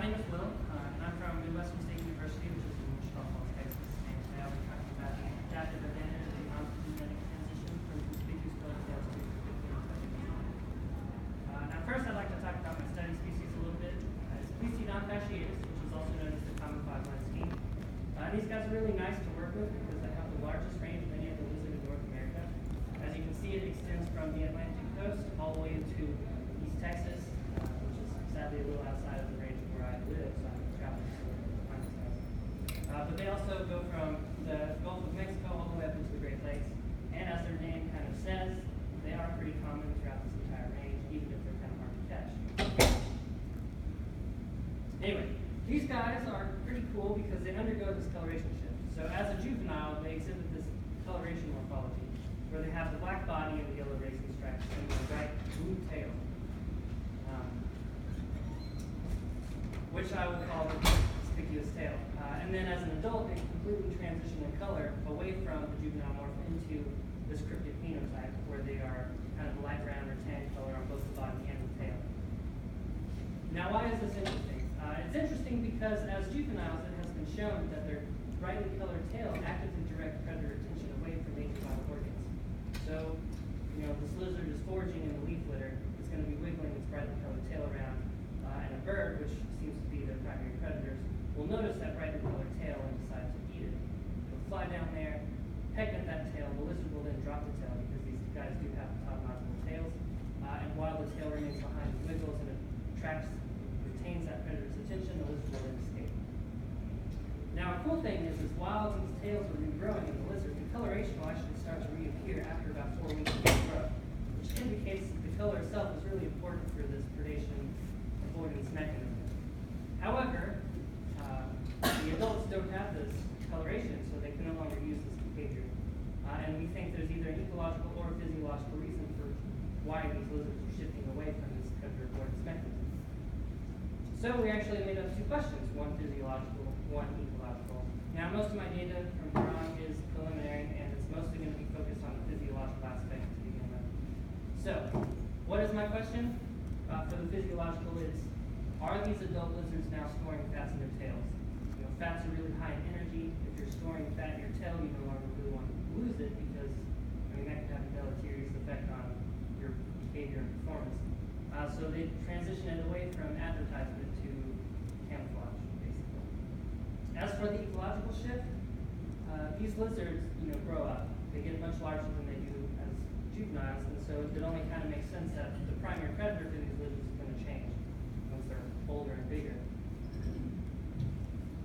My name is Will, and I'm from Midwestern State University, which is in Wichita Falls, Texas. And today I'll be talking about the adaptive advantage of the ontogenetic transition from conspicuous color tails to cryptic phenotype. Now first I'd like to talk about my study species a little bit. It's Species non-fasciatus, which is also known as the common five-line skink. These guys are really nice to work with because they have the largest range of any other lizard in North America. As you can see, it extends from the Atlantic coast all the way into East Texas, which is sadly a little outside of the range of where I live, so I'm traveling to find this guys. But they also go from the Gulf of Mexico all the way up into the Great Lakes, and as their name kind of says, they are pretty common throughout this entire range, even if they're kind of hard to catch. Anyway, these guys are pretty cool because they undergo this coloration shift. So as a juvenile, they exhibit this coloration morphology, where they have the black body and the yellow racing stripes and the bright blue tail, which I will call the conspicuous tail. And then as an adult, they completely transition in color away from the juvenile morph into this cryptic phenotype, where they are kind of light brown or tan color on both the body and the tail. Now, why is this interesting? It's interesting because as juveniles, it has been shown that their brightly colored tail actively directs predator attention away from major vital organs. So, this lizard is foraging in the leaf litter, it's going to be wiggling its brightly colored tail around, and a bird, which seems to be their primary predators, will notice that brightly colored tail and decide to eat it. It'll fly down there, peck at that tail, the lizard will then drop the tail because these guys do have tautological tails, and while the tail remains behind, it wiggles and it retains that predator's attention, the lizard will then escape. Now, a cool thing is while these tails are regrowing in the lizard, the coloration will actually start to reappear after about 4 weeks of growth, which indicates that the color itself is really important for this predation avoidance mechanism. However, the adults don't have this coloration, so they can no longer use this behavior. And we think there's either an ecological or a physiological reason for why these lizards are shifting away from this predator avoidance mechanism. So we actually made up 2 questions, one physiological, one ecological. Now, most of my data from here on is preliminary, and it's mostly going to be focused on the physiological aspect to begin with. So, what is my question? For the physiological is, are these adult lizards now storing fats in their tails? Fats are really high in energy. If you're storing fat in your tail, you no longer really want to lose it because, that can have a deleterious effect on your behavior and performance. So they transition it away from advertisement to camouflage, basically. As for the ecological shift, these lizards, grow up. They get much larger than they do as juveniles, and so it only kind of makes sense that the primary predator for these lizards is going to change once they're older and bigger.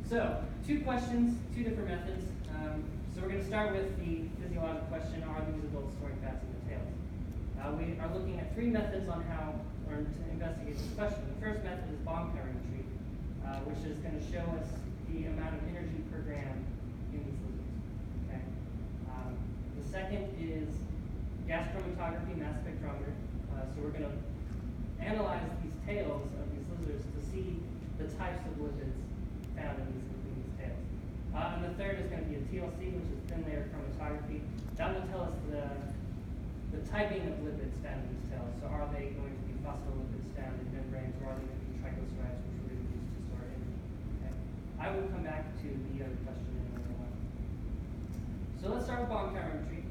So, 2 questions, 2 different methods. So we're going to start with the physiological question, are these adults storing fats in their tails? We are looking at 3 methods on how or to investigate this question. The first method is bomb calorimetry, which is going to show us the amount of energy per gram in these lizards. Okay? The second is gas chromatography, mass spectrometer. So we're going to analyze these tails of these lizards to see the types of lipids found in these tails. And the third is going to be a TLC, which is thin layer chromatography. That will tell us the typing of lipids found in these tails. So are they going to be phospholipids found in membranes, or are they going to be triglycerides, which are really used to store energy? Okay? I will come back to the other question in a minute. So let's start with bomb calorimetry.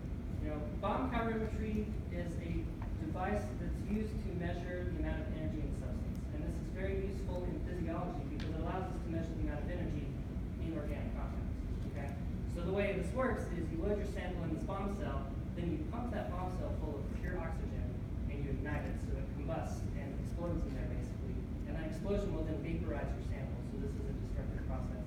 Bomb calorimetry is a device that's used to measure the amount of energy in substance. And this is very useful in physiology because it allows us to measure the amount of energy in organic compounds. Okay? So the way this works is you load your sample in this bomb cell, then you pump that bomb cell full of pure oxygen, and you ignite it so it combusts and explodes in there, basically. And that explosion will then vaporize your sample, so this is a destructive process.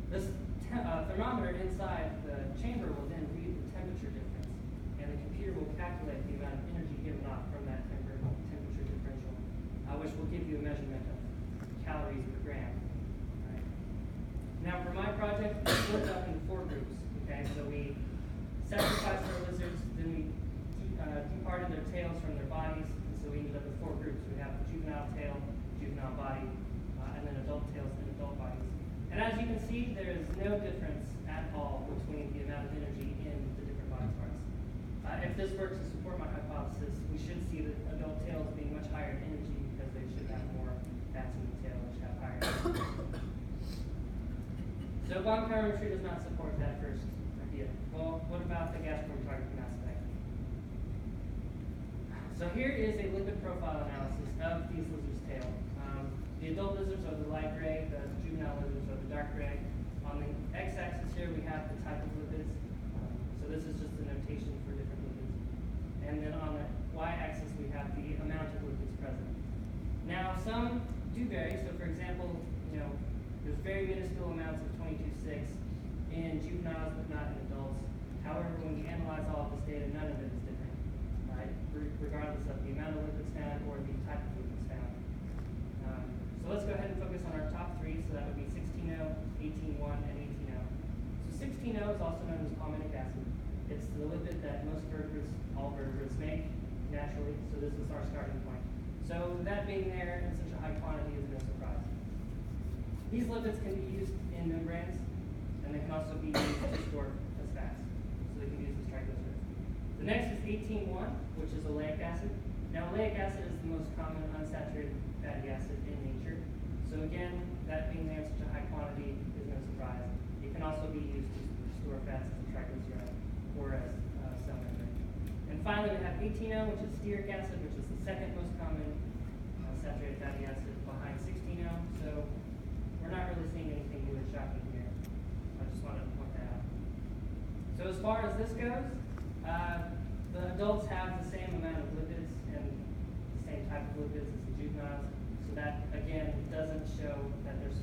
This thermometer inside the chamber will then read the temperature difference, and the computer will calculate the amount of energy given off from that temperature differential, which will give you a measurement of calories per gram. Right? Now, for my project, we split up into 4 groups. Okay, so we sacrificed our lizards, then we departed their tails from their bodies, and so we ended up with 4 groups. We have the juvenile tail, juvenile body, and then adult tails and adult bodies. And as you can see, there is no difference at all between the amount of energy in the different body parts. If this were to support my hypothesis, we should see the adult tails being much higher in energy because they should have more fats in the tail, which have higher energy. So bond chirometry does not support that first idea. Well, what about the gas-formed target mass effect? So here is a lipid profile analysis of these lizards' tail. The adult lizards are the light gray, the juvenile lizards are the dark gray. On the x-axis here we have the type of lipids. So this is just a notation for different lipids. And then on the y-axis we have the amount of lipids present. Now some do vary. So for example, there's very minuscule amounts of 22,6 in juveniles but not in adults. However, when we analyze all of this data, none of it is different, right? Regardless of the amount of lipids found or the type of lipids found. So let's go ahead and focus on our top three. So that would be 16O, 18.1, and 18O. So 16O is also known as palmitic acid. It's the lipid that most vertebrates, all vertebrates make naturally. So this is our starting point. So that being there in such a high quantity is no surprise. These lipids can be used in membranes, and they can also be used to store as fats. So they can be used as triglycerides. The next is 18.1, which is oleic acid. Now, oleic acid is the most common unsaturated fatty acid in nature. So again, that being there in such a high quantity is no surprise. It can also be used to store fats as a triglyceride or as cell membrane. And finally, we have 18O, which is stearic acid, which is the second most common saturated fatty acid behind 16O. So we're not really seeing anything new or shocking here. I just wanted to point that out. So as far as this goes, the adults have the same amount of lipids and the same type of lipids as the juveniles. So that, again, doesn't show that they're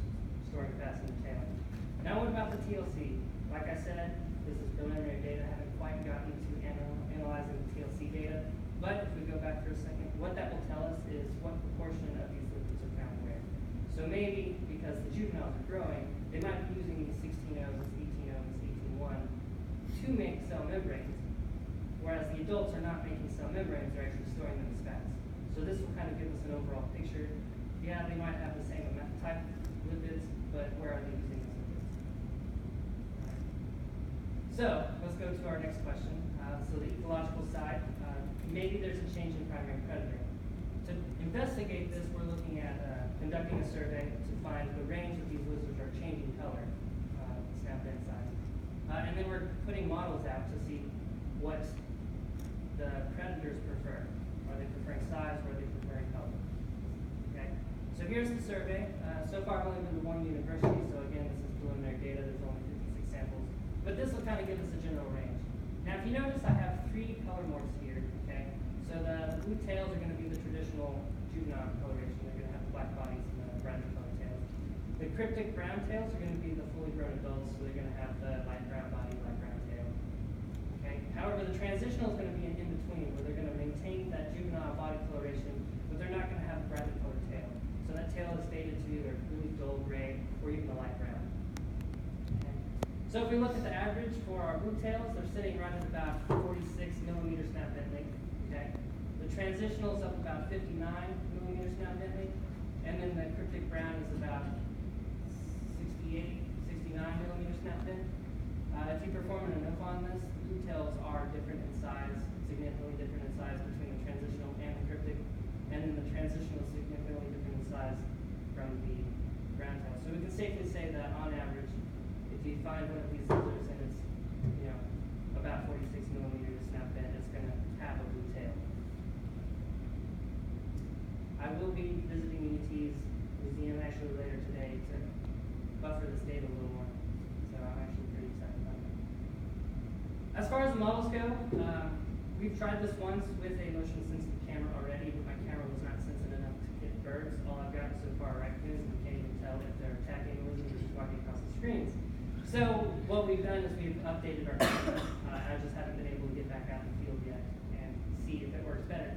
storing fats in the tail. Now what about the TLC? Like I said, this is preliminary data. I haven't quite gotten to analyzing the TLC data. But if we go back for a second, what that will tell us is what proportion of these lipids are found where. So maybe because the juveniles are growing, they might be using these 16Os, 18Os, 18.1 to make cell membranes, whereas the adults are not making cell membranes, they're actually storing them as fats. So this will kind of give us an overall picture. Yeah, they might have the same amount type of lipids, but where are they using those lipids? So let's go to our next question. So the ecological side, maybe there's a change in primary predator. To investigate this, we're looking at conducting a survey to find the range of these lizards are changing color, snap-in size. And then we're putting models out to see what the predators prefer. Are they preferring size or are they preferring color? Okay. So here's the survey. So far I've only been to one university, so again, this is preliminary data. There's only 56 samples. But this will kind of give us a general range. Now, if you notice, I have three color morphs here, okay? So the blue tails are going to be the traditional juvenile coloration. They're going to have the black bodies and the brownish colored tails. The cryptic brown tails are going to be the fully grown adults, so they're going to have the light brown body, light brown tail. Okay. However, the transitional is going to be an in-between, where they're going to maintain that juvenile body coloration, but they're not going to have a brightly colored tail. So that tail is faded to either really dull gray or even a light brown. So if we look at the average for our blue tails, they're sitting right at about 46 millimeter snap bent length. Okay. The transitional is up about 59 millimeter snap bent length, and then the cryptic brown is about 68, 69 millimeter snap bent. If you perform an ANOVA on this, the blue tails are different in size, significantly different in size between the transitional and the cryptic, and then the transitional is significantly different in size from the brown tail. So we can safely say that on average, if you find one of these lizards and it's, about 46 millimeters snap bent, it's going to have a blue tail. I will be visiting UT's museum actually later today to buffer this data a little more. So I'm actually pretty excited about it. As far as the models go, we've tried this once with a motion sensitive camera already, but my camera was not sensitive enough to hit birds. All I've got so far are raccoons, and we can't even tell if they're attacking the lizards or just walking across the screens. So what we've done is we've updated our camera. I just haven't been able to get back out in the field yet and see if it works better.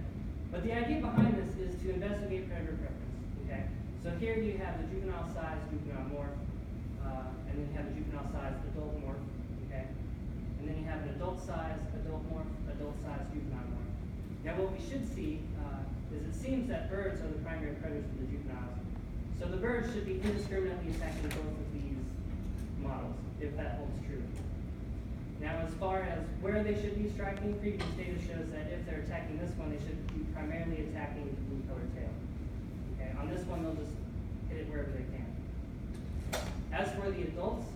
But the idea behind this is to investigate predator preference. Okay. So here you have the juvenile size juvenile morph, and then you have the juvenile size adult morph. Okay. And then you have an adult size adult morph, adult size juvenile morph. Now what we should see is it seems that birds are the primary predators for the juveniles. So the birds should be indiscriminately attacking both of these models, if that holds true. Now, as far as where they should be striking, previous data shows that if they're attacking this one, they should be primarily attacking the blue colored tail. Okay, on this one, they'll just hit it wherever they can. As for the adults,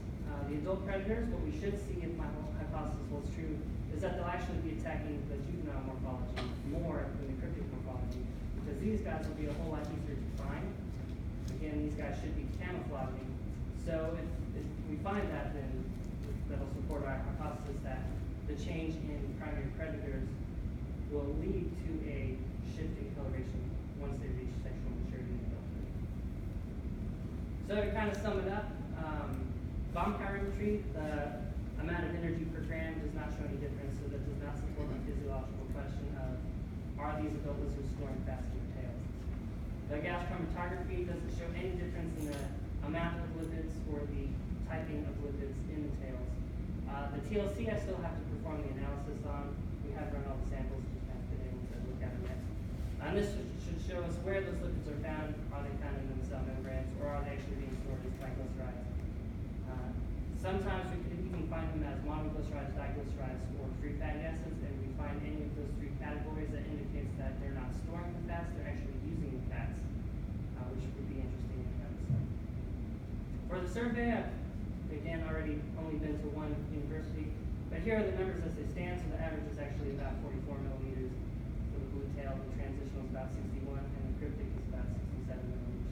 should see, if my hypothesis holds true, is that they'll actually be attacking the juvenile morphology more than the cryptic morphology, because these guys will be a whole lot easier to find. Again, these guys should be camouflaging. So if we find that, then that'll support our hypothesis that the change in primary predators will lead to a shift in coloration once they reach sexual maturity in adulthood. So to kind of sum it up, bomb calorimetry, the amount of energy per gram does not show any difference, so that does not support my physiological question of are these adult lizards snoring fast in their tails. The gas chromatography doesn't show any difference in the amount of lipids or the typing of lipids in the tails. The TLC I still have to perform the analysis on. We have run all the samples, just haven't been able to look at them yet. And this should show us where those lipids are found. Are they found in the cell membranes, or are they actually being stored as triglycerides? Sometimes we can even find them as monoglycerides, diglycerides, or free fatty acids, and if we find any of those three categories, that indicates that they're not storing the fats, they're actually using the fats, which would be interesting in and of itself. For the survey, I've again already only been to one university, but here are the numbers as they stand. So the average is actually about 44 millimeters for the blue tail, the transitional is about 61, and the cryptic is about 67 millimeters.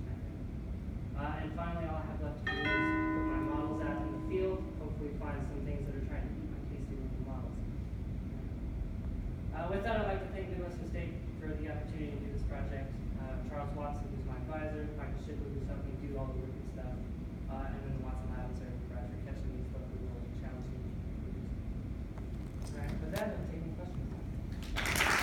And finally, all I have left to do is put my models out in the field, hopefully find some things that are trying to eat my tasty little models. With that, I'd like to thank Midwestern State for the opportunity to do this project. Charles Watson, who's my advisor, Michael Shipley, who's helped me do all the work and stuff, and then the Watson Lab for catching these lovely little challenging. All right, with that,